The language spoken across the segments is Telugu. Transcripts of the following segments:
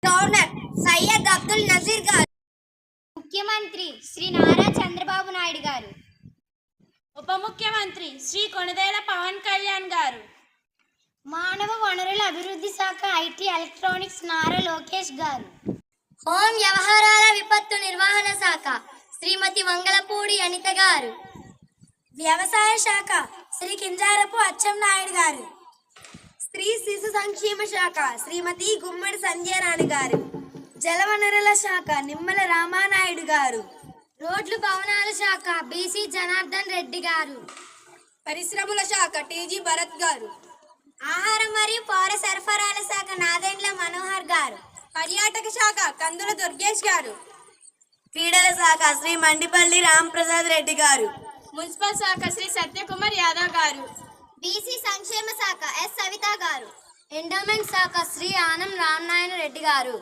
గవర్నర్ సయ్యద్ అబ్దుల్ నజీర్ గారు, ముఖ్యమంత్రి శ్రీ నారా చంద్రబాబు నాయుడు గారు, ఉప ముఖ్యమంత్రి శ్రీ కొణిదెల పవన్ కళ్యాణ్ గారు, మానవ వనరుల అభివృద్ధి శాఖ ఐటీ ఎలక్ట్రానిక్స్ నారా లోకేష్ గారు, హోం వ్యవహారాల విపత్తు నిర్వహణ శాఖ శ్రీమతి వంగలపూడి అనిత గారు, వ్యవసాయ శాఖ శ్రీ కింజారపు అచ్చెన్నాయుడు గారు, స్త్రీ శిశు సంక్షేమ శాఖ శ్రీమతి గుమ్మడి సంధ్యారాణి గారు, జలవనరుల శాఖ నిమ్మల రామానాయుడు గారు, రోడ్లు భవనాల శాఖ బీసీ జనార్దన్ రెడ్డి గారు, పరిశ్రమల శాఖ టీజీ భరత్ గారు, ఆహారం మరియు పౌర సరఫరాల శాఖ నాదెండ్ల మనోహర్ గారు, పర్యాటక శాఖ కందుల దుర్గేష్ గారు, క్రీడల శాఖ శ్రీ మండిపల్లి రాంప్రసాద్ రెడ్డి గారు, మున్సిపల్ శాఖ శ్రీ సత్యకుమార్ యాదవ్ గారు, బీసీ సంక్షేమ శాఖ ఎస్ సవిత గారు, ఎండోమెంట్ శాఖ శ్రీ ఆనం రామనారాయణ రెడ్డి గారు,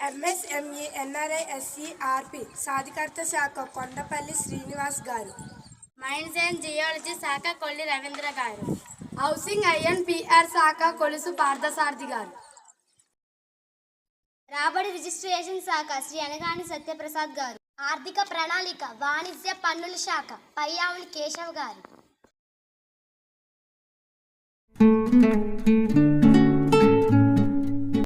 ఎంఎస్ఎంఈ ఎన్ఆర్ఐ ఎస్సీఆర్పి సాధికారత శాఖ కొండపల్లి శ్రీనివాస్ గారు, మైన్స్ అండ్ జియాలజీ శాఖ కొల్లి రవీంద్ర గారు, హౌసింగ్ ఐఎన్పిఆర్ శాఖ కొలుసు పార్థసారథి గారు, రాబడి రిజిస్ట్రేషన్ శాఖ శ్రీ అనగాని సత్యప్రసాద్ గారు, ఆర్థిక ప్రణాళిక వాణిజ్య పన్నుల శాఖ పయ్యావులి కేశవ్ గారు.